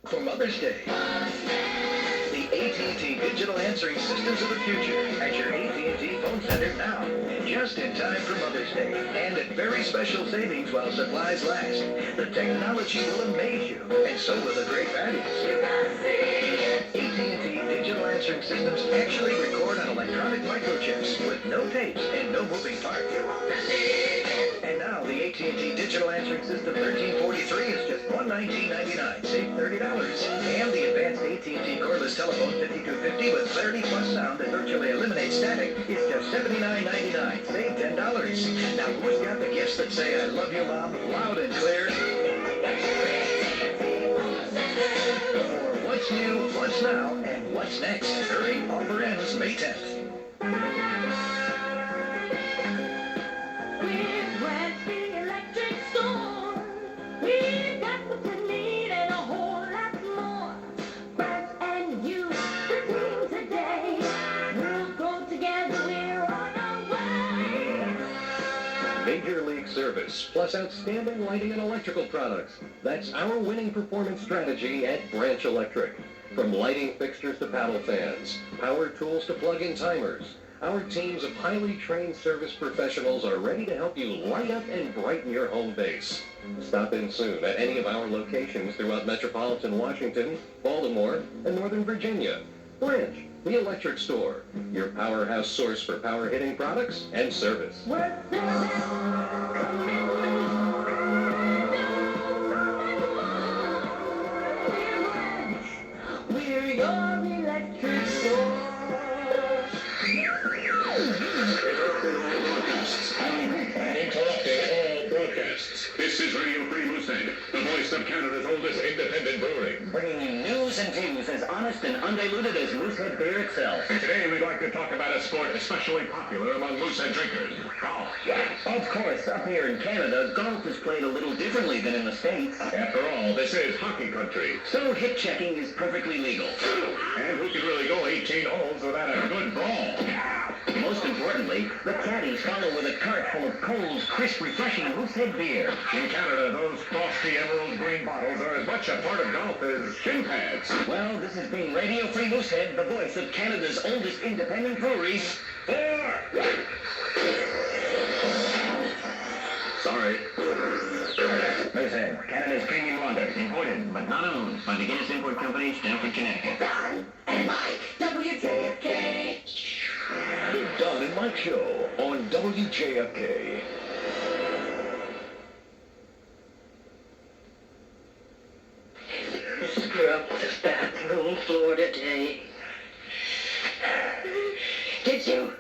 For Mother's Day. The AT&T digital answering systems of the future at your AT&T phone center now. Just in time for Mother's Day. And at very special savings while supplies last. The technology will amaze you. And so will the great values. AT&T digital answering systems actually record on electronic microchips with no tapes and no moving parts. And now the AT&T digital answering system 1343 is just $119.99. Save $30. And the advanced AT&T cordless telephone 5250 with clarity plus sound that virtually eliminates static is just $79.99. Save $10. Now who's got the gifts that say I love you, Mom, loud and clear? For what's new, what's now, and what's next? Hurry, offer ends May 10th. Major League Service, plus outstanding lighting and electrical products. That's our winning performance strategy at Branch Electric. From lighting fixtures to paddle fans, power tools to plug-in timers, our teams of highly trained service professionals are ready to help you light up and brighten your home base. Stop in soon at any of our locations throughout metropolitan Washington, Baltimore, and Northern Virginia. Branch, the electric store, your powerhouse source for power-hitting products and service. We're your electric store. Interrupting all broadcasts. This is Radio Free Moosehead, the voice of Canada's oldest independent brewery. Bringing you news and views as honest and undiluted as Moosehead beer itself. Today we'd like to talk about a sport especially popular among Moosehead drinkers, golf. Of course, up here in Canada, golf is played a little differently than in the States. After all, this is hockey country. So hip checking is perfectly legal. And who can really go 18 holes without a good ball? Most importantly, the caddies follow with a cart full of cold, crisp, refreshing Moosehead beer. In Canada, those frosty emerald green bottles are as much a part of golf as shin pads. Well, this has been Radio Free Moosehead, the voice of Canada's oldest independent brewery. Sorry. Moosehead, Canada's premium lager, imported but not owned by the Guinness Import Company, Stamford, Connecticut. Don and Mike, WJFK. The Don and Mike Show on WJFK. Scrub the bathroom floor today. Did you?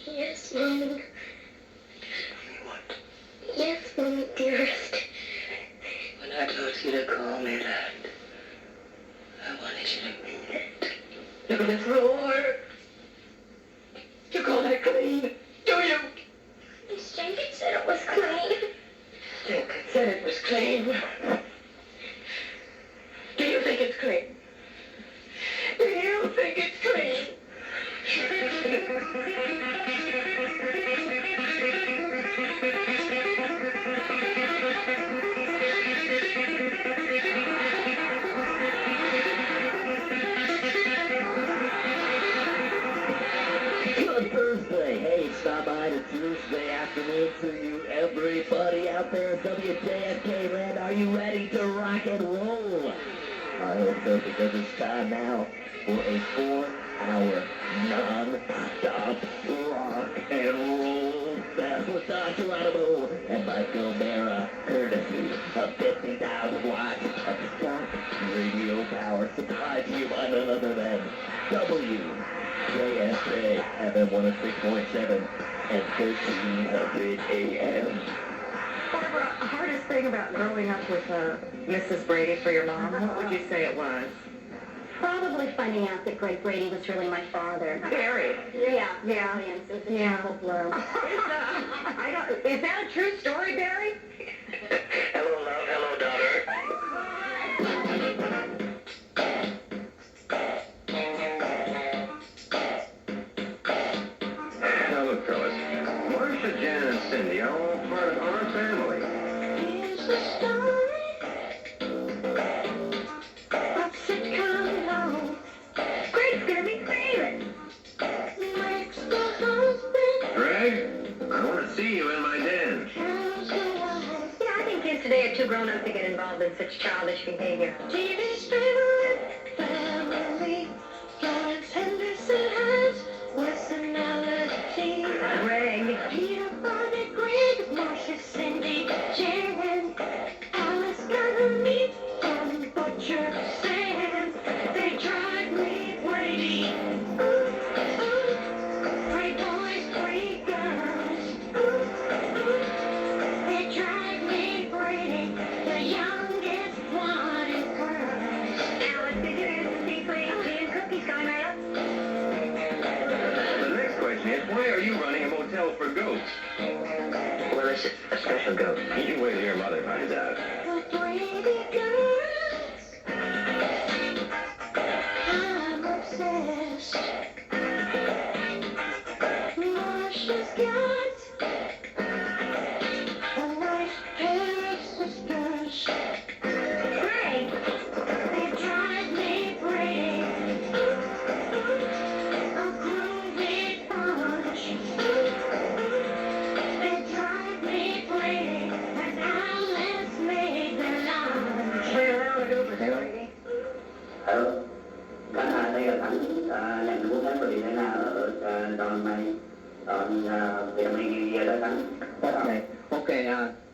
Yes, Mommy. What? Yes, Mommy, dearest. When I told you to call me that, I wanted you to mean it. Look at the floor. You call that clean? Do you? Miss Jenkins said it was clean. Jenkins said it was clean. Do you think it's clean? Do you think it's clean? Good Thursday. Hey, stop by to Tuesday afternoon to you, everybody out there in WJFK land. Are you ready to rock and roll? I hope so, because it's time now for a 4-hour non-stop rock and roll fest with Dr. Geronimo and Michael Mara, courtesy of 50,000 watts of stock radio power supplied to you by none other than WJFK FM 106.7 and 1300 AM. Barbara, hardest thing about growing up with Mrs. Brady for your mom, what would you say it was? Probably finding out that Greg Brady was really my father. Barry. Yeah. Yeah. It was a terrible blow. Is that a true story, Barry? Hello, love. Hello, daughter. Now look, fellas, Marcia, Jan, and Cindy are all part of our family. Here's the story kids today are too grown up to get involved in such childish behavior. TV's favorite family. Lawrence Henderson has personality. Greg. Peter, Barney, Greg, Marcia, Cindy, Jan, Alice, Ganymede, and Butcher, Sam. They drive me crazy. Ooh, ooh. Three boys, three girls. Ooh, ooh. They drive me crazy. The youngest one is girls. Alice, did you hear the secret tea and cookies going right up? The next question is, why are you running a motel for goats? Well, it's a special goat. You wait till your mother finds out. The Brady girls. I'm obsessed. Marsha's got a nice pair of sisters. Greg. They drive me crazy. A groovy bunch. They drive me crazy. And now let's make the lunch. Well, I'll go for Brady. Hello. Đây là Thắng, làm của Thắng bị thế nào ở đòn này, đòn Vietnamese gì đó Thắng. Okay.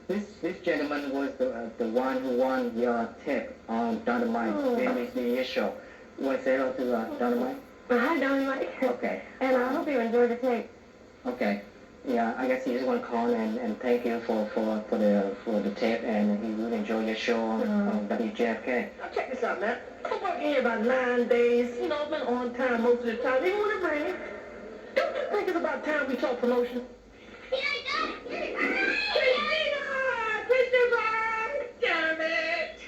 This gentleman was the one who won your tip on Dynamite. Famous New Year show. Want to say hello to Dynamite? Hi, Dynamite. Okay. And I hope you enjoyed the tape. Okay. Yeah, I guess he just want to call and thank you for the tip, and he really enjoyed your show on WJFK. Now check this out, man. I'm working here about 9 days. You know, I've been on time most of the time, even when it rains. Don't you think it's about time we talk promotion? Christina! Christopher! Damn it!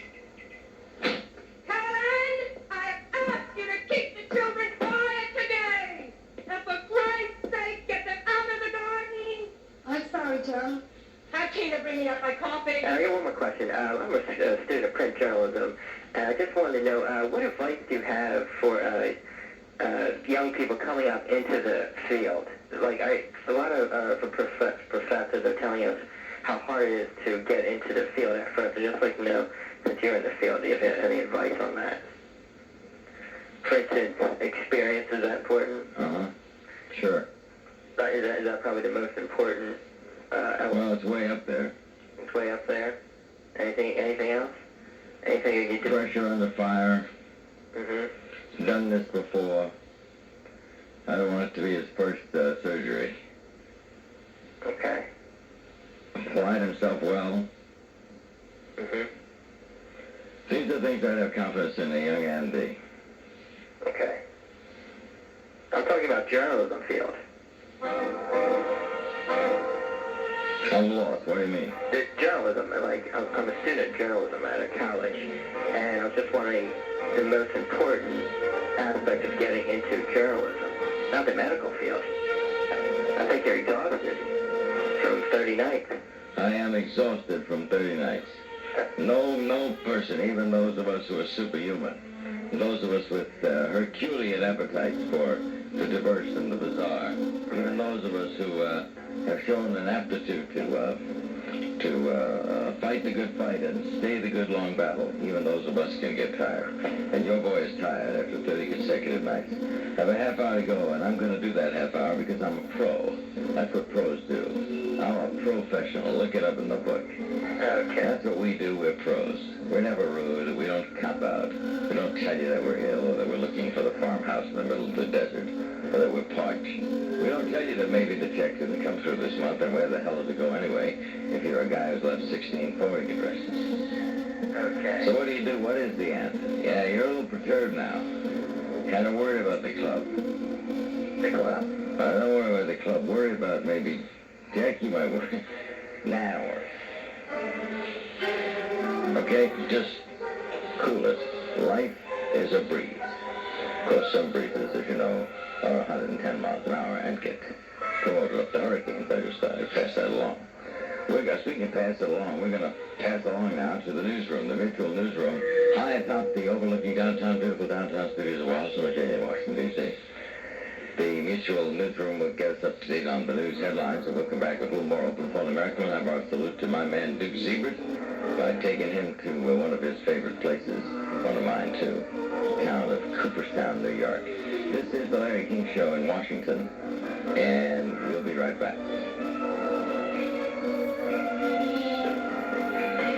Helen, I asked you to keep the children quiet today! And for Christ's sake, get them out of the garden! I'm sorry, Tom. Have Tina bring me up my coffee. I got one more question. I'm a student of print journalism, and I just wanted to know, what advice do you have for young people coming up into the field? Like, a lot of professors are telling us how hard it is to get into the field at first. I'd just like to know, since you're in the field, do you have any advice on that? For instance, experience, is that important? Sure. Is that probably the most important element? Well, it's way up there. It's way up there. Anything else? Anything you need to... Pressure under fire. Mm-hmm. Done this before. I don't want it to be his first surgery. Okay. Applied himself well. Mm-hmm. These are things I'd have confidence in a young Andy. Okay. I'm talking about journalism field. I'm lost. What do you mean? There's journalism, like, I'm a student of journalism at a college, and I was just wondering the most important aspect of getting into journalism, not the medical field. I think you're exhausted from 30 nights. I am exhausted from 30 nights. No person, even those of us who are superhuman, those of us with Herculean appetites for the diverse and the bizarre, even those of us who have shown an aptitude to fight the good fight and stay the good long battle, even those of us can get tired. And your boy is tired after 30 consecutive nights. I have a half hour to go, and I'm going to do that half hour because I'm a pro. That's what pros do. I'm a professional. Look it up in the book. Okay. That's what we do. We're pros. We're never rude. We don't cop out. We don't tell you that we're ill or that we're looking for the farmhouse in the middle of the desert or that we're parched. We don't tell you that maybe the check didn't come through this month, and where the hell does it go anyway if you're a guy who's left 16 forwarding addresses. Okay. So what do you do? What is the answer? Yeah, you're a little perturbed now. Kind of worried about the club. The club? Don't worry about the club. Worry about maybe Jackie might worry. Nah, don't worry. Okay, just cool it. Life is a breeze. Of course, some breezes, as you know, are 110 miles an hour and get promoted up to hurricanes. I just thought I'd pass that along. Speaking of pass it along, we're going to pass along now to the newsroom, the virtual newsroom, high atop the overlooking beautiful downtown studios of Washington, Virginia, Washington, D.C. The Mutual newsroom will get us up to date on the news headlines, and we'll come back with a little more Open Phone America. We'll have our salute to my man Duke Zebert by taking him to one of his favorite places, one of mine too, the town of Cooperstown, New York. This is the Larry King Show in Washington, and we'll be right back.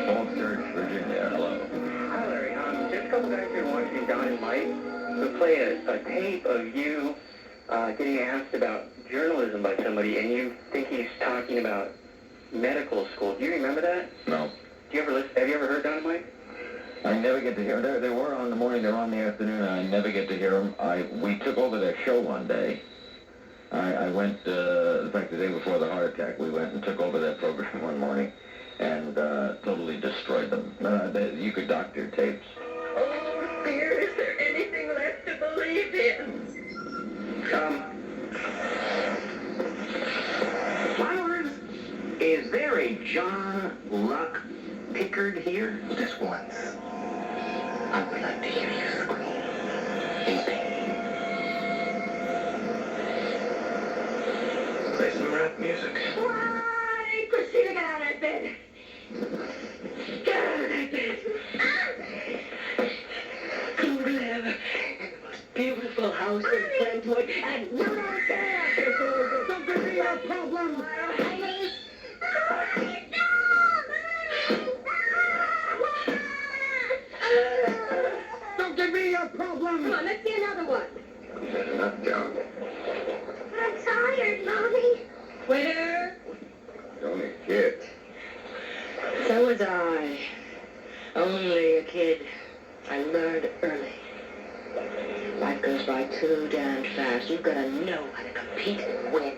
Falls Church, Virginia. Hello. Hi, Larry. Just a couple guys here watching Don and Mike. We play a tape of you getting asked about journalism by somebody, and you think he's talking about medical school. Do you remember that? No. Do you ever listen? Have you ever heard Don and Mike? I never get to hear them. They were on the morning, they're on the afternoon, and I never get to hear them. We took over their show one day. I went, in fact, the day before the heart attack, we went and took over their program one morning and totally destroyed them. You could doctor tapes. Oh, dear, is there anything left to believe in? Flowers, is there a John Luck Pickard here? Just once. I would like to hear you scream in pain. Play some rap music. Why, Christina, get out of bed. Get out of that bed. You live in the most beautiful house in Brentwood, and you don't care. Don't give me a problem. Don't give me a problem! Come on, let's see another one. You've had enough, John. I'm tired, Mommy. Quitter. You're only a kid. So was I. Only a kid. I learned early. Life goes by too damn fast. You've got to know how to compete and win.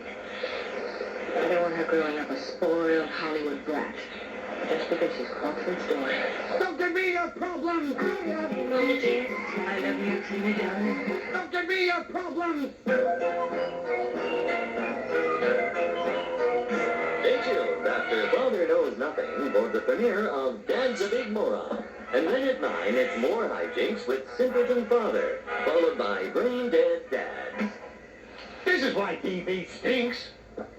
I don't want her growing up a spoiled Hollywood brat. Just because she's Crawford's daughter. Don't give me a problem! Mama dear, I love you too, my darling. Don't give me a problem! Stay tuned after Father Knows Nothing for the premiere of Dad's a Big Moron. And then at 9, it's more hijinks with Simpleton Father, followed by Brain Dead Dad. This is why TV stinks.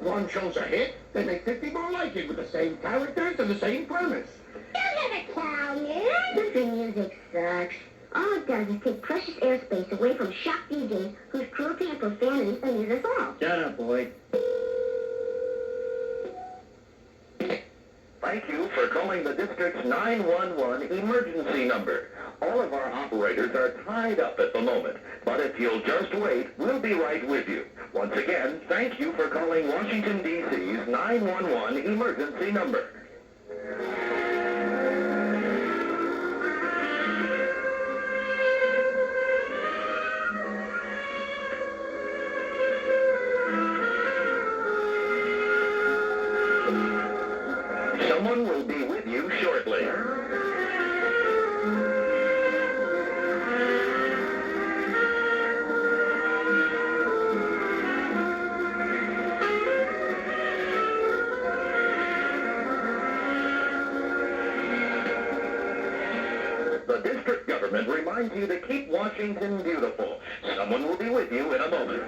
One show's a hit, they make 50 more like it with the same characters and the same premise. Don't let it clown you. Country music sucks. All it does is take precious airspace away from shock DJs whose cruelty and profanity amuse us all. Shut up, boy. Thank you for calling the district's 911 emergency number. All of our operators are tied up at the moment, but if you'll just wait, we'll be right with you. Once again, thank you for calling Washington, D.C.'s 911 emergency number. Someone will be with you shortly. The district government reminds you to keep Washington beautiful. Someone will be with you in a moment.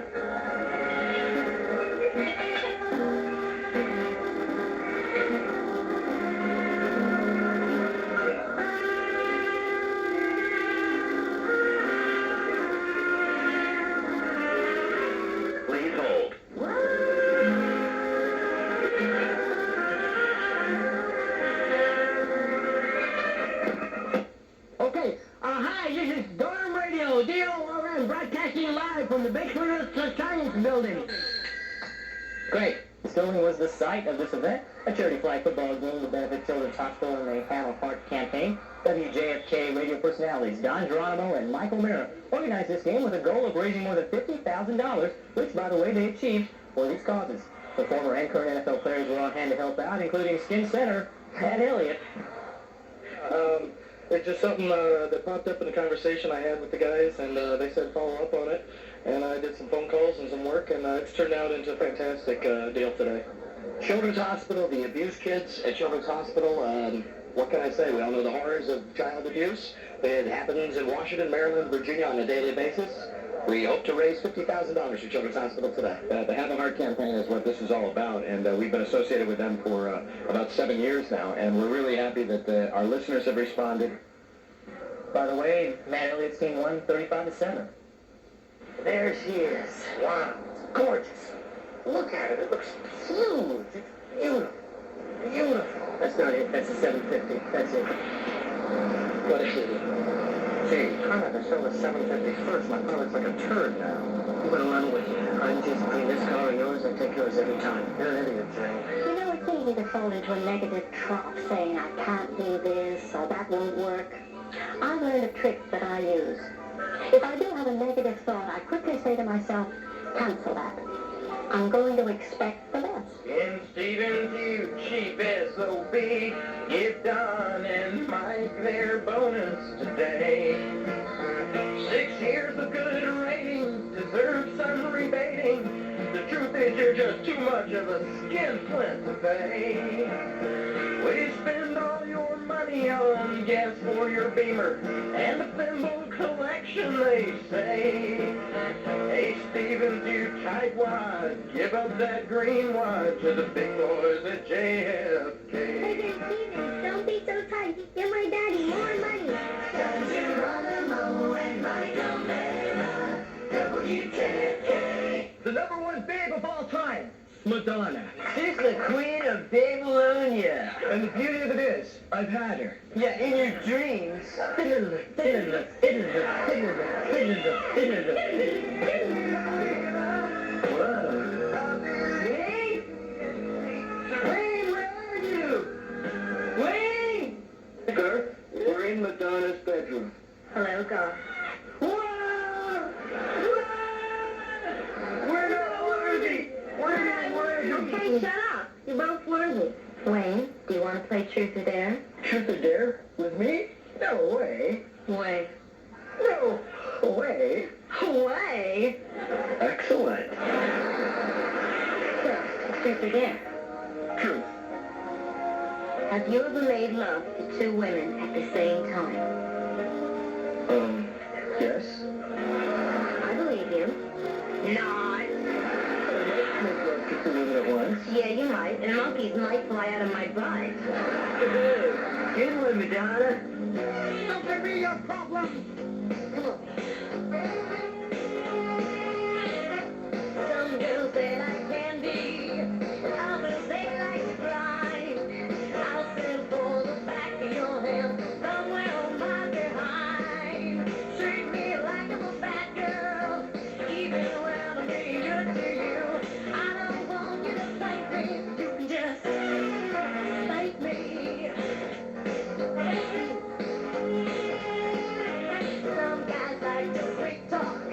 Please hold. Okay, hi, this is Dorm Radio, DORM, broadcasting live from the basement of the Science Building. Great. Sterling was the site of this event, a charity flag football game to benefit Children's Hospital and the Have a Heart campaign. WJFK radio personalities Don Geronimo and Michael Mira organized this game with a goal of raising more than $50,000, which, by the way, they achieved for these causes. The former and current NFL players were on hand to help out, including Skin Center, Pat Elliott. It's just something that popped up in the conversation I had with the guys, and they said follow up on it. And I did some phone calls and some work, and it's turned out into a fantastic deal today. Children's Hospital, the abused kids at Children's Hospital, what can I say? We all know the horrors of child abuse. It happens in Washington, Maryland, Virginia on a daily basis. We hope to raise $50,000 for Children's Hospital today. The Have a Heart campaign is what this is all about, and we've been associated with them for about 7 years now, and we're really happy that our listeners have responded. By the way, Matt Elliott's team won 35-7. There she is. Wow, it's gorgeous. Look at it. It looks huge. It's beautiful. Beautiful. That's not it. That's a 750. That's it. What is it? Gee, Conrad, the show was 750 first. My car looks like a turd now. I'm going to run with you. I'm just between this car and yours. I take yours every time. You're an idiot, Jane. You know, it's easy to fall into a negative trap saying I can't do this or that won't work. I've learned a trick that I use. If I do have a negative thought, I quickly say to myself, cancel that. I'm going to expect the best. And Stevens, you cheap SOB, give Don and Mike their bonus today. 6 years of good ratings deserve some rebating. The truth is you're just too much of a skinflint to pay. We spend all your money on gas for your Beamer and a thimble collection, they say. Hey, Stevens, you tightwad, give up that green wad to the big boys at JFK. President Stevens, don't be so tight. Give my daddy more money. WJFK. The number one babe of all time. Madonna. She's the queen of Babylonia. And the beauty of it is, I've had her. Yeah, in your dreams. Wayne? Wayne, where are you? Wayne? Sir, we're in Madonna's bedroom. Hello, God. We're not worthy. We're not worthy. Okay, shut up. You're both worthy. Wayne, do you want to play Truth or Dare? Truth or Dare? With me? No way. Way. No way. Way? Excellent. Well, Truth or Dare? Truth. Have you ever made love to two women at the same time? Yes. I believe you. Not. Make love to two women at once. Yeah, you might. And monkeys might fly out of my butt. Good one, Madonna. Don't give me your problem. Come on. Some girls say like candy. Others say like Sprite. I'll send for the back of your hand somewhere on my behind. Treat me like I'm a bad girl, even when I'm being good to you. I don't want you to thank me. You can just thank me. Some guys like to sweet talk.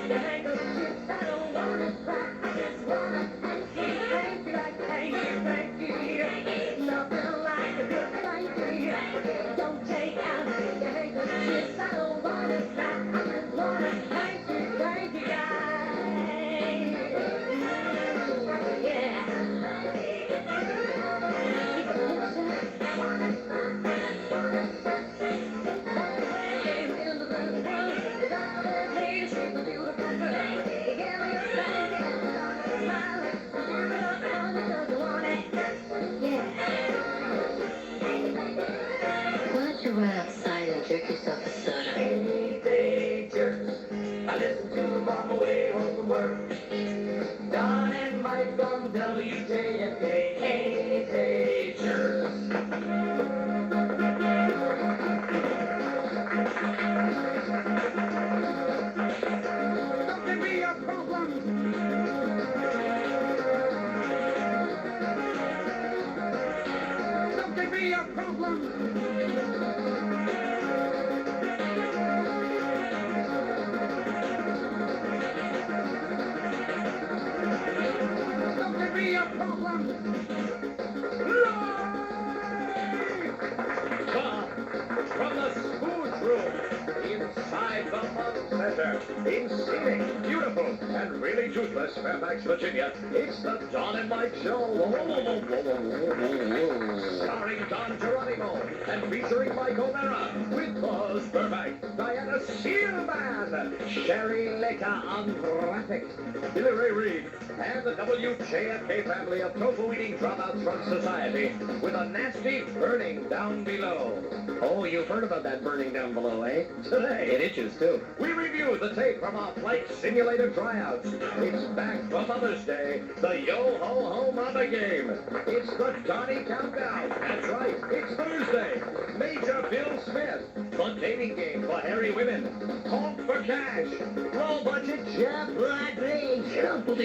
handkerchiefs, I don't wanna cry. I just wanna say thank you, like thank you, thank you. Nothing like a good thank you. Don't take out the handkerchiefs, I don't wanna cry. I just wanna thank you, guys. Yeah. Why don't you run outside and jerk yourself a soda? Teenagers, I listen to them on the way home from work. Don and Mike from WJFK, teenagers. Something be a problem. Something be a problem. Something be a problem. Bob, from the Spooge Room, inside the Mud Center, in scenic, beautiful, and really toothless Fairfax, Virginia, it's the Don and Mike Show. Starring Don Geronimo and featuring Mike O'Mara, with Buzz Burbank, Diana Steelman, Sherry Leka on graphics, Billy Ray Reed, and the WJFK family of total eating dropouts from society, with a nasty burning down below. Oh, you've heard about that burning down below, eh? Today. It itches, too. We review the tape from our flight simulator tryouts. It's back for Mother's Day, the Yo-Ho-Ho Mama game. It's the Donnie Countdown. That's right, it's Thursday. Major Bill Smith. The dating game for hairy women. Honk for cash. Low budget Jeff Bradley.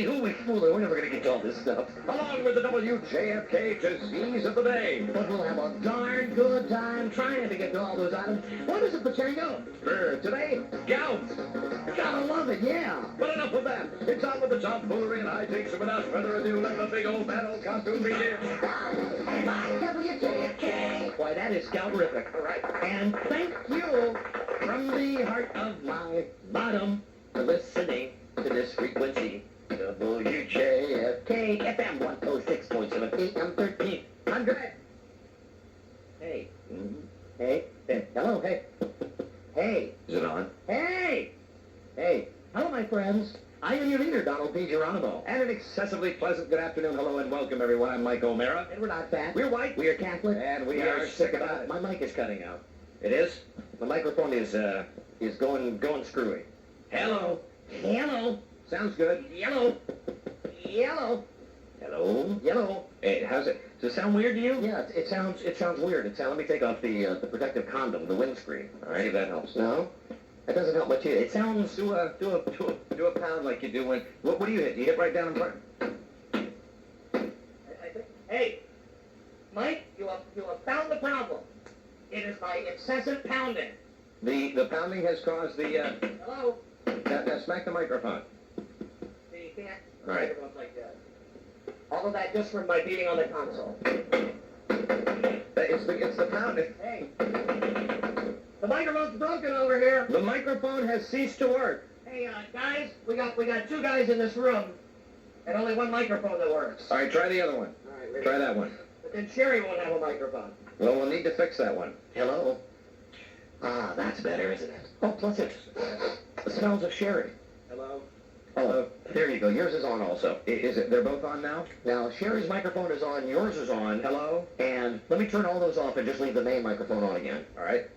Who we fooling? We're never going to get to all this stuff. Along with the WJFK disease of the day. But we'll have a darn good time trying to get to all those items. What is it, Pachango? Today, gout. Gotta love it, yeah. But enough of that. It's on with the tomfoolery and hijinks, and without further ado, let the big old battle costume begin. WJFK. Why, that is gout-rific. All right. And thank you from the heart of my bottom for listening to this frequency. WJFK FM 106.7 AM 1300. Hey. Hey. Hey. Hello. Hey. Hey. Is it on? Hey. Hey. Hello, my friends. I am your leader, Donald P. Geronimo. And an excessively pleasant good afternoon, hello, and welcome, everyone. I'm Mike O'Mara. And we're not fat. We're white. We are Catholic. And we are sick about it. My mic is cutting out. It is? The microphone is going screwy. Hello. Hello. Sounds good. Yellow. Yellow. Hello. Yellow. Hey, how's it? Does it sound weird to you? Yeah, it sounds weird. Let me take off the protective condom, the windscreen. All right, if that helps. No? That doesn't help much either. It sounds do a pound like you do when. What do you hit? Do you hit right down in front? Hey, Mike, you have found the problem. It is by excessive pounding. The pounding has caused the. Hello? Now smack the microphone. So you can't. All right. Microphones like that. All of that just from my beating on the console. It's the pounding. Hey. The microphone's broken over here. The microphone has ceased to work. Hey, guys, we got two guys in this room, and only one microphone that works. All right, try the other one. All right, ready? Try that one. But then Sherry won't have a microphone. Well, we'll need to fix that one. Hello? Ah, that's better, isn't it? Oh, plus it smells of sherry. Hello? Oh, there you go. Yours is on also. Is it? They're both on now? Now, Sherry's microphone is on. Yours is on. Hello? And let me turn all those off and just leave the main microphone on again. All right?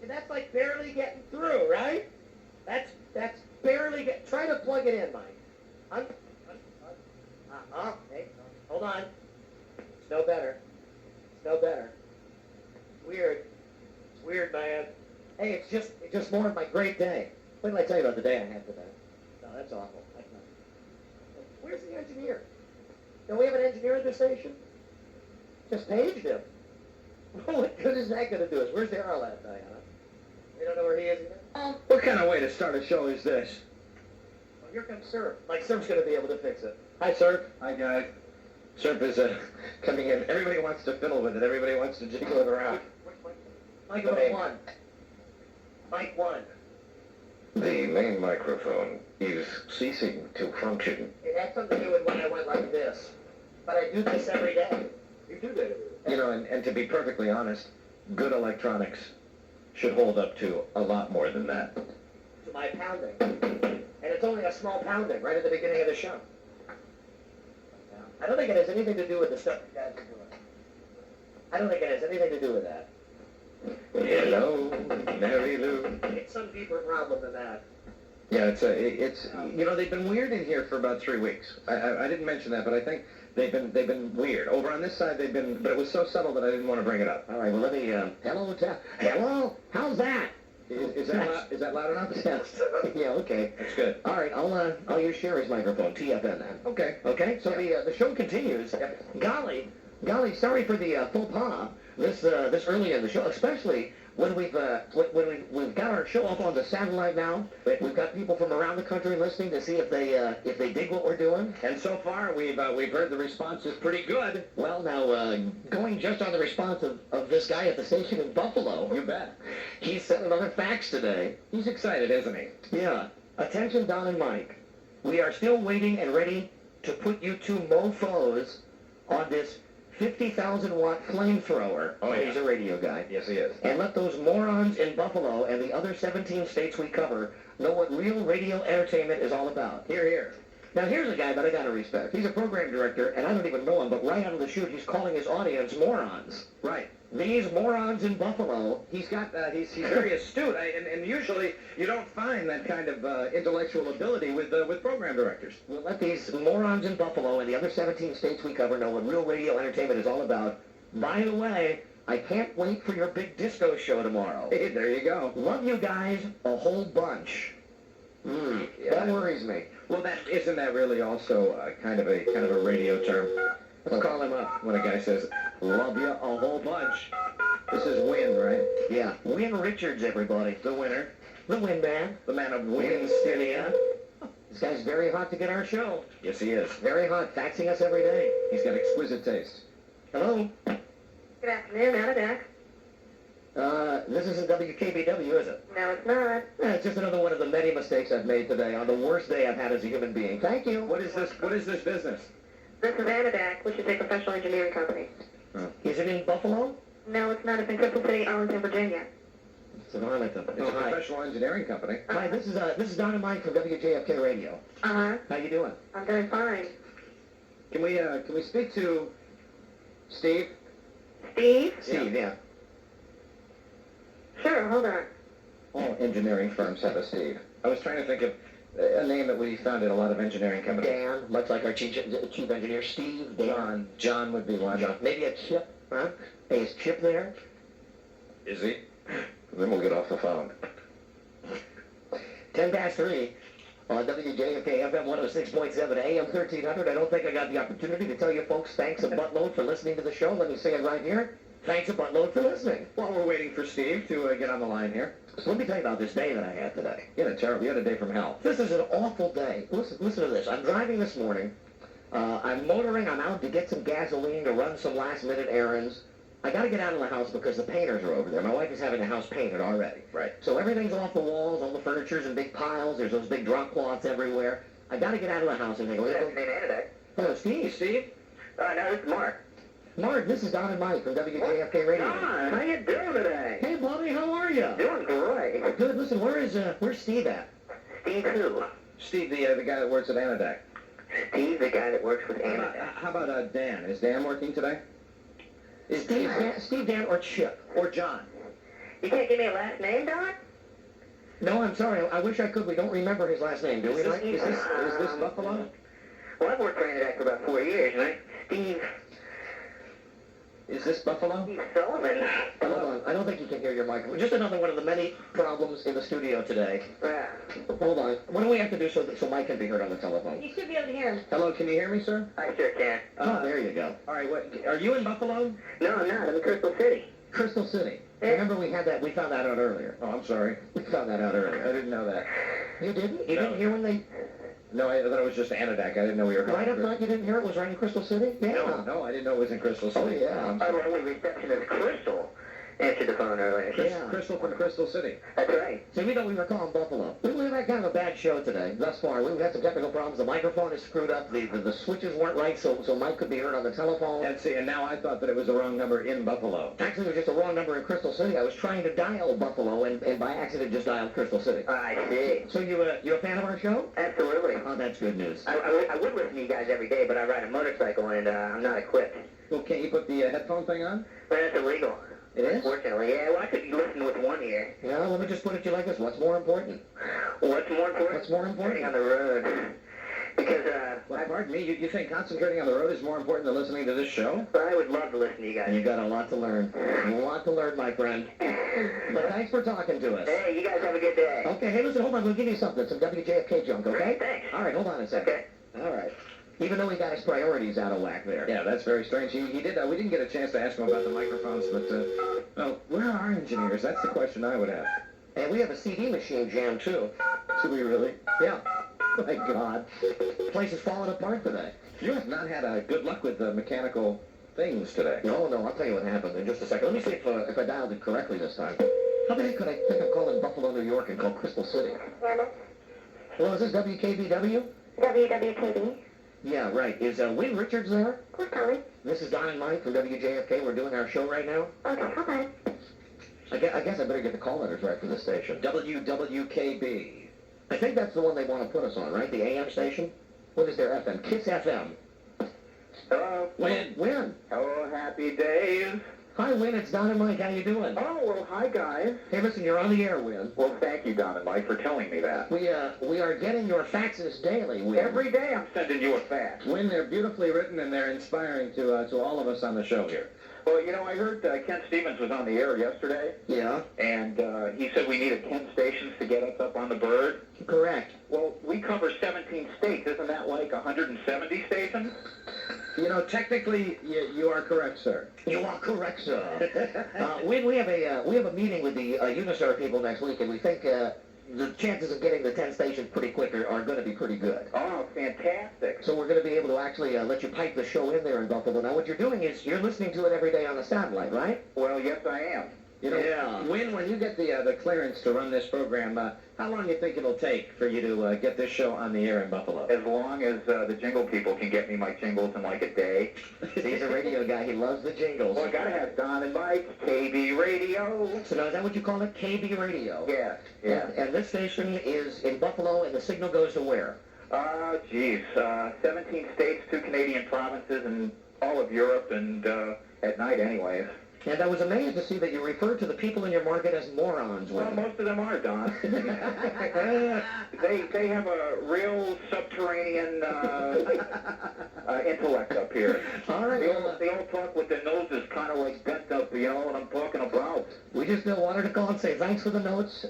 That's like barely getting through, right? That's barely get. Try to plug it in, Mike. Hey, hold on. It's no better. It's no better. It's weird. It's weird, man. Hey, it's just more of my great day. What did I tell you about the day I had today? No, that's awful. That's not. Where's the engineer? Don't we have an engineer at the station? Just paged him. What good is that going to do us? Where's the Arrow at, Diana? You don't know where he is either? What kind of way to start a show is this? Well, here comes Surf. Like, Surf's going to be able to fix it. Hi, Surf. Hi, guys. Surf is coming in. Everybody wants to fiddle with it. Everybody wants to jiggle it around. Mike Okay. 1. Mike 1. The main microphone is ceasing to function. It had something to do with when I went like this. But I do this every day. You do that. You know, and to be perfectly honest, good electronics should hold up to a lot more than that. To my pounding. And it's only a small pounding right at the beginning of the show. I don't think it has anything to do with the stuff you guys are doing. I don't think it has anything to do with that. Hello, Mary Lou. It's some deeper problem than that. Yeah, it's you know, they've been weird in here for about 3 weeks. I didn't mention that, but I think they've been weird. Over on this side they've been, but it was so subtle that I didn't want to bring it up. All right, well, let me, hello? How's that? Is that loud enough? Yes. Yeah, okay. That's good. All right, I'll use Sherry's microphone, TFN then. Okay. Okay, so the show continues. Golly, sorry for the faux pas this early in the show, especially when we've got our show up on the satellite now. We've got people from around the country listening to see if they dig what we're doing. And so far we've heard the response is pretty good. Well, now going just on the response of this guy at the station in Buffalo. You bet. He sent another fax today. He's excited, isn't he? Yeah. Attention, Don and Mike. We are still waiting and ready to put you two mofos on this 50,000-watt flamethrower. Oh, yeah. He's a radio guy. Yes, he is. And let those morons in Buffalo and the other 17 states we cover know what real radio entertainment is all about. Hear, hear. Now, here's a guy that I gotta respect. He's a program director, and I don't even know him, but right out of the chute, he's calling his audience morons. Right. These morons in Buffalo. He's very astute, and usually you don't find that kind of intellectual ability with program directors. We'll let these morons in Buffalo and the other 17 states we cover know what real radio entertainment is all about. By the way, I can't wait for your big disco show tomorrow. Hey, there you go. Love you guys a whole bunch. Yeah. That worries me. Well, isn't that really also kind of a radio term? Let's call him up. When a guy says, "Love you a whole bunch." This is Win, right? Yeah. Win Richards, everybody. The winner. The Win Man. The man of Winsteria. This guy's very hot to get our show. Yes, he is. Very hot. Faxing us every day. He's got exquisite taste. Hello? Good afternoon, Anadak. This isn't WKBW, is it? No, it's not. It's just another one of the many mistakes I've made today on the worst day I've had as a human being. Thank you. What is this business? This is Anadak, which is a professional engineering company. Is it in Buffalo? No, it's not. It's in Crystal City, Arlington, Virginia. It's in Arlington. It's a professional engineering company. Hi, this is Don and Mike from WJFK Radio. Uh-huh. How you doing? I'm doing fine. Can we speak to Steve? Steve? Steve, yeah. Sure, hold on. All engineering firms have a Steve. I was trying to think of a name that we found in a lot of engineering companies. Dan, much like our chief engineer, Steve. Dan. John would be one. Maybe a Chip, huh? Hey, is Chip there? Is he? Then we'll get off the phone. 3:10 on WJFK FM 106.7 AM 1300. I don't think I got the opportunity to tell you folks thanks a buttload for listening to the show. Let me say it right here. Thanks a buttload for listening. While we're waiting for Steve to get on the line here. So let me tell you about this day that I had today. You had a day from hell. This is an awful day. Listen to this. I'm driving this morning. I'm motoring. I'm out to get some gasoline to run some last-minute errands. I got to get out of the house because the painters are over there. My wife is having the house painted already. Right. So everything's off the walls. All the furniture's in big piles. There's those big drop cloths everywhere. I got to get out of the house and think, hello, Steve. Steve? No, this is Mark. Mark, this is Don and Mike from WJFK Radio. Don, how you doing today? Hey, buddy, how are you? Doing great. Good. Listen, where's Steve at? Steve who? Steve, the guy that works at Anadak. Steve, the guy that works with Anadak. How about Dan? Is Dan working today? Is Steve, Dan, or Chip? Or John? You can't give me a last name, Don? No, I'm sorry. I wish I could. We don't remember his last name, do we, Mike? Is this Buffalo? Well, I've worked for Anadak for about 4 years, and Steve... Is this Buffalo? Steve Sullivan. Hold on. I don't think you can hear your microphone. Just another one of the many problems in the studio today. Hold on. What do we have to do so Mike can be heard on the telephone? You should be able to hear him. Hello, can you hear me, sir? I sure can. There you go. All right, are you in Buffalo? No, I'm not. I'm in Crystal City. Crystal City. Remember we found that out earlier. Oh, I'm sorry. We found that out I earlier. didn't know that. You didn't? You No. didn't hear when they... No, I thought it was just Anadak. I didn't know we were Right up calling. front, you didn't hear it was right in Crystal City? Yeah. No, I didn't know it was in Crystal City. Oh, yeah. I'm Oh, the receptionist Crystal answered the phone earlier. Yeah. Crystal from Crystal City. That's right. So we thought we were calling Buffalo. We've had kind of a bad show today, thus far. We've had some technical problems. The microphone is screwed up. The switches weren't right, so Mike could be heard on the telephone. And now I thought that it was the wrong number in Buffalo. Actually, it was just a wrong number in Crystal City. I was trying to dial Buffalo, and by accident just dialed Crystal City. I see. So you a fan of our show? Absolutely. Oh, that's good news. I would listen to you guys every day, but I ride a motorcycle and I'm not equipped. Well, can't you put the headphone thing on? But that's illegal. It is? Unfortunately, yeah. Well, I could listen with one ear. Yeah, let me just put it to you like this. What's more important? What's more important? What's more important? Getting on the road. Because, Well, pardon me, you think concentrating on the road is more important than listening to this show? I would love to listen to you guys. You got a lot to learn. A lot to learn, my friend. But thanks for talking to us. Hey, you guys have a good day. Okay, hey, listen, hold on. We'll give you something. Some WJFK junk, okay? Great, thanks. All right, hold on a second. Okay. All right. Even though he got his priorities out of whack there. Yeah, that's very strange. He did. We didn't get a chance to ask him about the microphones, but well, where are our engineers? That's the question I would have. And we have a CD machine jam, too. Do we really? Yeah. My God. The place is falling apart today. You have not had good luck with the mechanical things today. No, I'll tell you what happened in just a second. Let me see if I dialed it correctly this time. How the heck could I think of calling Buffalo, New York and call Crystal City? Hello, is this WKBW? WWKB. Yeah, right. Is Win Richards there? Who's calling? This is Don and Mike from WJFK. We're doing our show right now. Okay, hold on. I guess I better get the call letters right for this station. WWKB. I think that's the one they want to put us on, right? The AM station? What is their FM? Kiss FM. Hello. Win. Hello, happy days. Hi, Win. It's Don and Mike. How you doing? Oh, well, hi, guys. Hey, listen, you're on the air, Win. Well, thank you, Don and Mike, for telling me that. We are getting your faxes daily, Win. Every day I'm sending you a fax. When they're beautifully written and they're inspiring to all of us on the show here. Well, you know, I heard Ken Stevens was on the air yesterday, Yeah, and he said we needed 10 stations to get us up on the bird. correct. Well, we cover 17 states. Isn't that like 170 stations? You know, technically, you are correct, sir. You are correct, sir. Win, we have a meeting with the Unistar people next week, and we think the chances of getting the 10 stations pretty quick are going to be pretty good. Oh, fantastic. So we're going to be able to actually let you pipe the show in there in Buffalo. Now, what you're doing is you're listening to it every day on the satellite, right? Well, yes, I am. You know, Yeah. when you get the clearance to run this program, how long do you think it'll take for you to get this show on the air in Buffalo? As long as the jingle people can get me my jingles in like a day. He's a radio guy. He loves the jingles. Well, I gotta have Don and Mike, KB Radio. So now, is that what you call it? KB Radio? Yeah, yeah. And this station is in Buffalo, and the signal goes to where? Geez, 17 states, 2 Canadian provinces, and all of Europe, and at night anyways. And I was amazed to see that you referred to the people in your market as morons. Well, most of them are, Don. They have a real subterranean intellect up here. All right. They all talk with their noses kind of like bent up, you know what I'm talking about. We just wanted to call and say thanks for the notes.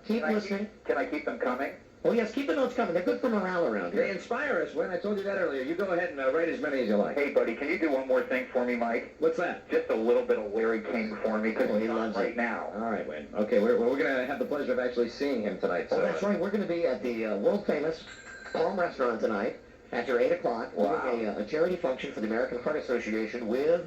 Keep listening. Can I keep them coming? Oh, yes, keep the notes coming. They're good for morale around They here. inspire us, Win. I told you that earlier. You go ahead and write as many as you like. Hey, buddy, can you do one more thing for me, Mike? What's that? Just a little bit of Larry King for me, because Oh, he he's on loves right it. now. All right, Win. Okay, we're going to have the pleasure of actually seeing him tonight. Oh, So, that's right. We're going to be at the world-famous Palm Restaurant tonight after 8 o'clock. We're Wow. doing a charity function for the American Heart Association with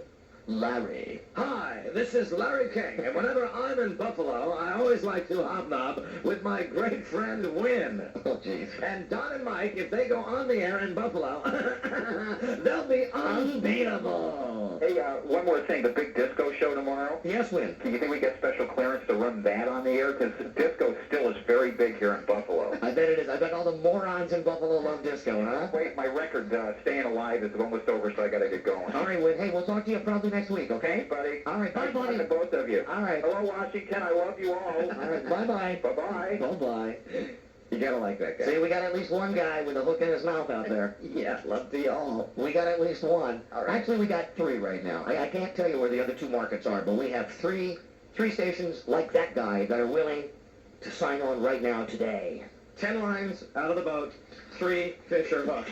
Larry. Hi, this is Larry King, and whenever I'm in Buffalo, I always like to hobnob with my great friend Win. Oh, jeez. And Don and Mike, if they go on the air in Buffalo, they'll be unbeatable. Hey, one more thing, the big disco show tomorrow. Yes, Win. Do you think we get special clearance to run that on the air? Because disco still is very big here in Buffalo. I bet it is. I bet all the morons in Buffalo love disco, huh? Wait, my record, Staying Alive, is almost over, so I gotta get going. All right, Win. Hey, we'll talk to you probably next week, okay? Buddy. All right, bye, Nice buddy. talking to both of you. All right. Hello, Washington. I love you all. All right, bye-bye. Bye-bye. Bye-bye. You gotta like that guy. See, we got at least one guy with a hook in his mouth out there. Yeah, love to y'all. We got at least one. All right. Actually, we got 3 right now. I can't tell you where the other 2 markets are, but we have three stations like that guy that are willing to sign on right now today. 10 lines out of the boat, 3 fish are hooked.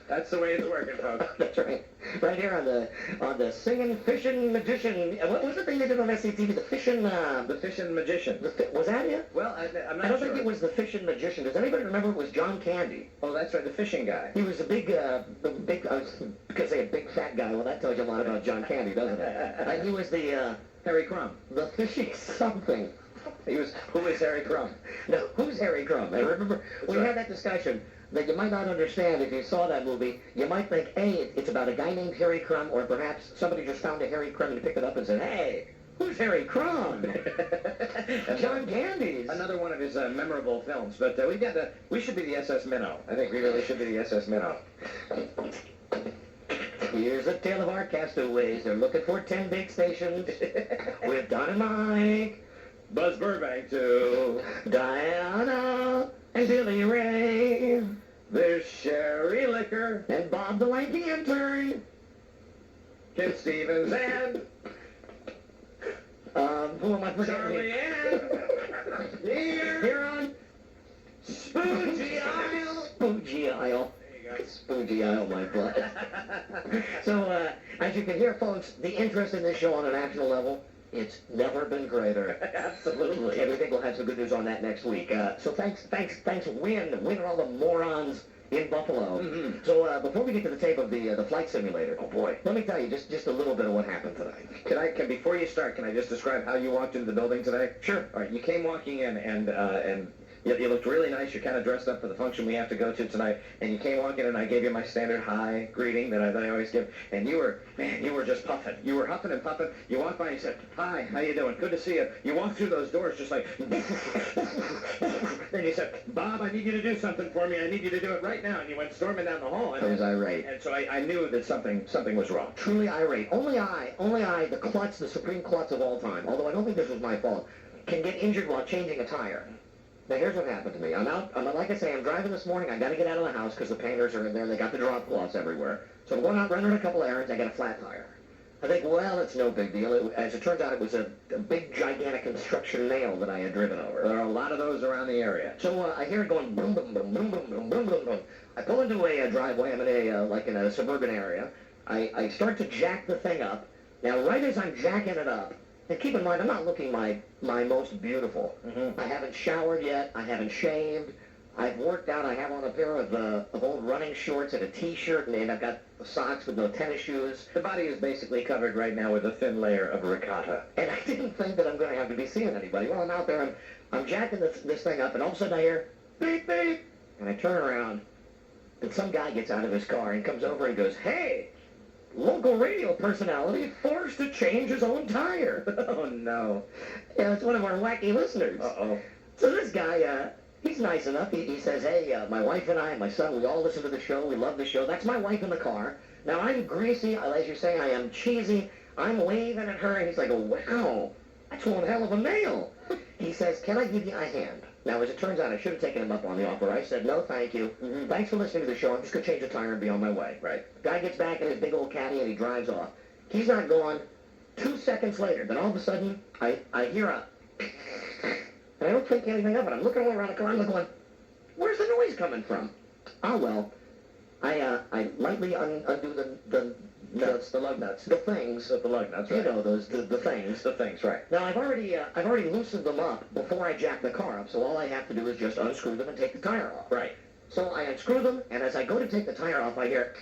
That's the way it's working, folks. That's right. Right here on the singing, fishing magician. What was the thing they did on SCTV? The fishing. The Fishin' Magician. Was that it? Well, I'm not I don't sure. think it was the fishing magician. Does anybody remember it was John Candy? Oh, that's right, the fishing guy. He was a big, I was gonna say a big fat guy. Well, that tells you a lot about John Candy, doesn't it? He was the Harry Crumb. the fishing something. Who is Harry Crumb? No, who's Harry Crumb? I remember we had that discussion that you might not understand if you saw that movie. You might think, hey, it's about a guy named Harry Crumb, or perhaps somebody just found a Harry Crumb and picked it up and said, hey, who's Harry Crumb? John Candy's. Another one of his memorable films. But we should be the SS Minnow. I think we really should be the SS Minnow. Here's a tale of our castaways. They're looking for 10 big stations with Don and Mike, Buzz Burbank, too. Diana, and Billy Ray, There's Sherry Liquor, and Bob the Lanky Intern. Kim Stevens, and Who am I forgetting? Charlie Ann. Here on Spooky Isle. Spooky Isle. There you go. Spooky Isle, my butt. So, as you can hear, folks, the interest in this show on a national level, it's never been greater. Absolutely. And we think we'll have some good news on that next week. So thanks, Win and all the morons in Buffalo. Mm-hmm. So before we get to the tape of the flight simulator, oh boy, let me tell you just a little bit of what happened tonight. Before you start, can I just describe how you walked into the building today? Sure. All right, you came walking in, and you looked really nice. You're kind of dressed up for the function we have to go to tonight. And you came walking in, and I gave you my standard hi greeting that I always give. And you were just puffing. You were huffing and puffing. You walked by and you said, hi, how you doing? Good to see you. You walked through those doors just like... Then you said, Bob, I need you to do something for me. I need you to do it right now. And you went storming down the hall. I was irate. And so I knew that something was wrong. Truly irate. Only I, the klutz, the supreme klutz of all time, although I don't think this was my fault, can get injured while changing a tire. Now, here's what happened to me. Like I say, I'm driving this morning. I got to get out of the house because the painters are in there. They got the drop cloths everywhere. So I'm going out running a couple errands. I got a flat tire. I think, well, it's no big deal. As it turns out, it was a big, gigantic construction nail that I had driven over. There are a lot of those around the area. So I hear it going boom, boom, boom, boom, boom, boom, boom, boom, boom. I pull into a driveway. I'm in a suburban area. I start to jack the thing up. Now, right as I'm jacking it up, and keep in mind, I'm not looking my most beautiful. Mm-hmm. I haven't showered yet. I haven't shaved. I've worked out. I have on a pair of old running shorts and a T-shirt, and I've got socks with no tennis shoes. The body is basically covered right now with a thin layer of ricotta. And I didn't think that I'm going to have to be seeing anybody. Well, I'm out there. I'm jacking this thing up, and all of a sudden I hear, beep, beep. And I turn around, and some guy gets out of his car and comes over and goes, hey, local radio personality forced to change his own tire. Oh, no. Yeah, it's one of our wacky listeners. Uh-oh. So this guy, he's nice enough. He says, hey, my wife and I and my son, we all listen to the show. We love the show. That's my wife in the car. Now, I'm greasy. As you say, I am cheesy. I'm waving at her, and he's like, wow, that's one hell of a nail. He says, can I give you a hand? Now, as it turns out, I should have taken him up on the offer. I said, no, thank you. Mm-hmm. Thanks for listening to the show. I'm just going to change the tire and be on my way. Right. Guy gets back in his big old caddy, and he drives off. He's not gone. 2 seconds later, then all of a sudden, I hear a... And I don't think anything of it. I'm looking all around the car. I'm going, where's the noise coming from? Oh, well, I lightly undo the nuts, the lug nuts, the things. The lug nuts, right. You know, the things. The things, right. Now, I've already loosened them up before I jack the car up, so all I have to do is just unscrew them and take the tire off. Right. So I unscrew them, and as I go to take the tire off, I hear...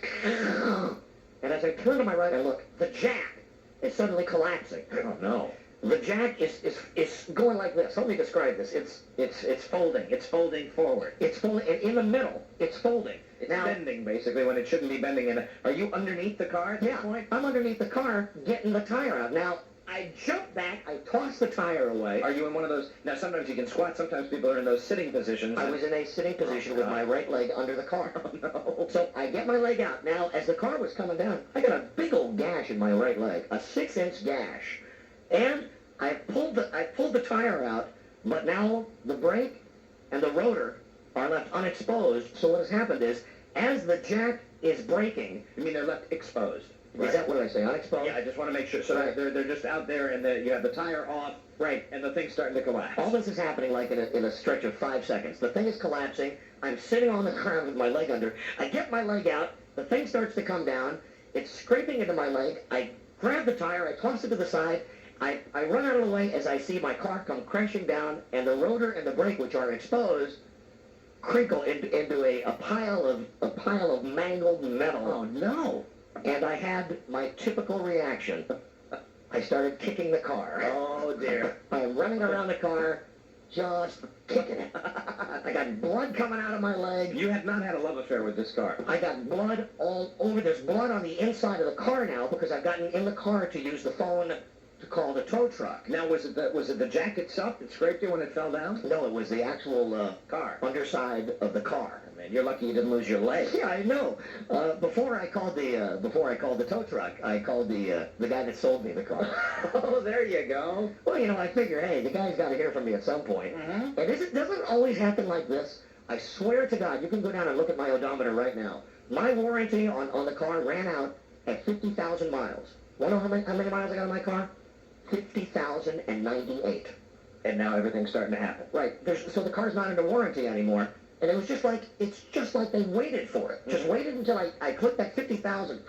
And as I turn to my right and look, the jack is suddenly collapsing. Oh, no. The jack is going like this. Let me describe this. It's folding. It's folding forward. It's folding, and in the middle, it's folding. It's bending, basically, when it shouldn't be bending. And are you underneath the car at this point? I'm underneath the car getting the tire out. Now, I jump back. I toss the tire away. Are you in one of those... Now, sometimes you can squat. Sometimes people are in those sitting positions. I was in a sitting position with my right leg under the car. Oh, no. So I get my leg out. Now, as the car was coming down, I got a big old gash in my right leg, a 6-inch gash. And I pulled the tire out, but now the brake and the rotor are left unexposed. So what has happened is, as the jack is braking... You mean they're left exposed? Is that what did I say? Unexposed? Yeah, I just want to make sure. So they're just out there, and you have the tire off, right, and the thing's starting to collapse. All this is happening like in a stretch of 5 seconds. The thing is collapsing. I'm sitting on the ground with my leg under. I get my leg out. The thing starts to come down. It's scraping into my leg. I grab the tire. I toss it to the side. I run out of the way as I see my car come crashing down, and the rotor and the brake, which are exposed, crinkle into a pile of mangled metal. Oh, no. And I had my typical reaction. I started kicking the car. Oh, dear. I'm running around the car, just kicking it. I got blood coming out of my leg. You have not had a love affair with this car. I got blood all over. There's blood on the inside of the car now because I've gotten in the car to use the phone to call the tow truck. Now, was it the jack itself that scraped you when it fell down? No, it was the actual car underside of the car. Man, you're lucky you didn't lose your leg. Yeah, I know. Before I called the tow truck, I called the guy that sold me the car. Oh, there you go. Well, I figure, hey, the guy's got to hear from me at some point. Mm-hmm. And it doesn't always happen like this. I swear to God, you can go down and look at my odometer right now. My warranty on the car ran out at 50,000 miles. Want to know how many miles I got on my car? 50,098. And now everything's starting to happen. Right. So the car's not under warranty anymore. And it's just like they waited for it. Just waited until I clicked that 50,000,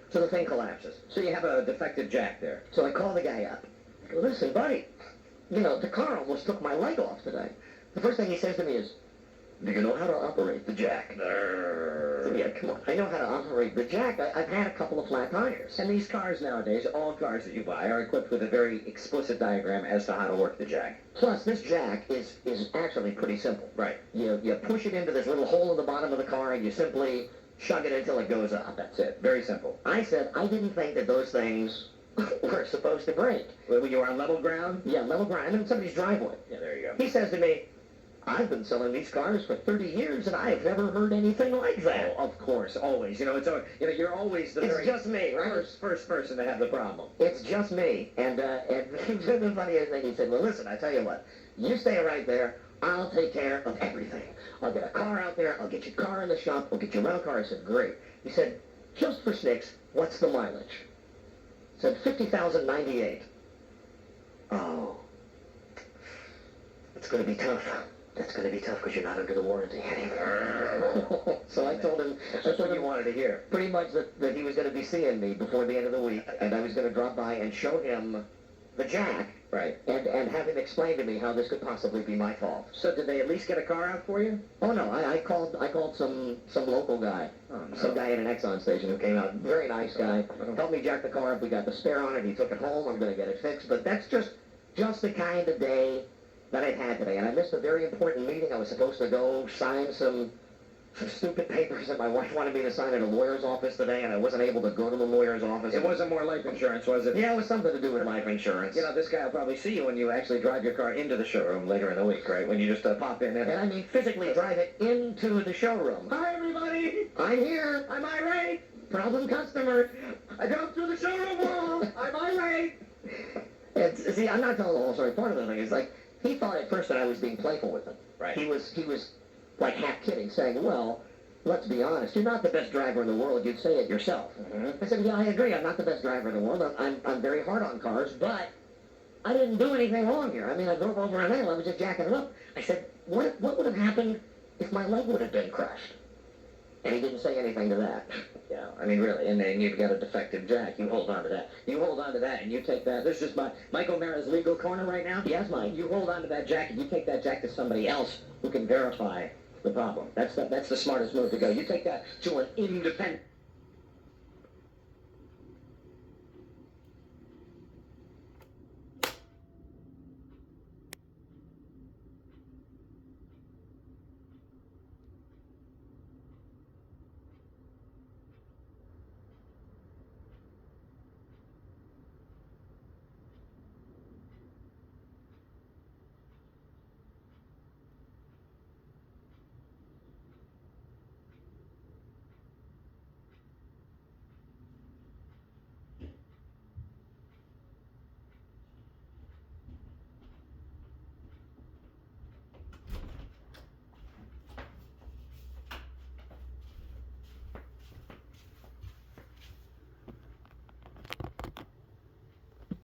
so the thing collapses. So you have a defective jack there. So I call the guy up. I go, listen, buddy, the car almost took my leg off today. The first thing he says to me is, do you know how to operate the jack? Yeah, come on. I know how to operate the jack. I've had a couple of flat tires. And these cars nowadays, all cars that you buy, are equipped with a very explicit diagram as to how to work the jack. Plus, this jack is actually pretty simple. Right. You push it into this little hole in the bottom of the car, and you simply shug it until it goes up. That's it. Very simple. I said I didn't think that those things were supposed to break. When you were on level ground? Yeah, level ground. I'm in somebody's driveway. Yeah, there you go. He says to me, I've been selling these cars for 30 years, and I've never heard anything like that. Oh, of course, always. You're always It's just me, right? First person to have the problem. It's just me. And the funniest thing, he said, well, listen, I tell you what, you stay right there. I'll take care of everything. I'll get a car out there. I'll get your car in the shop. I'll get your rental car. I said, great. He said, just for snicks, what's the mileage? I said, 50,098. Oh, it's going to be tough. That's going to be tough because you're not under the warranty anymore. So I told him... That's what you wanted to hear. Pretty much that he was going to be seeing me before the end of the week, and I was going to drop by and show him the jack, right, and have him explain to me how this could possibly be my fault. So did they at least get a car out for you? Oh, no, I called some local guy, some guy at an Exxon station who came out, very nice guy, helped me jack the car up, we got the spare on it, he took it home, I'm going to get it fixed, but that's just the kind of day that I've had today, and I missed a very important meeting. I was supposed to go sign some stupid papers that my wife wanted me to sign at a lawyer's office today, and I wasn't able to go to the lawyer's office. It wasn't more life insurance, was it? Yeah, it was something to do with life insurance. This guy will probably see you when you actually drive your car into the showroom later in the week, right? When you just pop in and I mean physically drive it into the showroom. Hi, everybody! I'm here! I'm irate! Problem customer! I drove through the showroom wall! I'm irate! See, I'm not telling the whole story. Part of the thing is, he thought at first that I was being playful with him. Right. He was like half kidding, saying, well, let's be honest, you're not the best driver in the world. You'd say it yourself. Mm-hmm. I said, yeah, I agree. I'm not the best driver in the world. I'm very hard on cars, but I didn't do anything wrong here. I mean, I drove over a nail. I was just jacking it up. I said, what would have happened if my leg would have been crushed? And he didn't say anything to that. Yeah, I mean, really, and then you've got a defective jack. You hold on to that. You hold on to that, and you take that. This is Mike O'Mara's legal corner right now. Yes, Mike. You hold on to that jack, and you take that jack to somebody else who can verify the problem. That's the smartest move to go. You take that to an independent...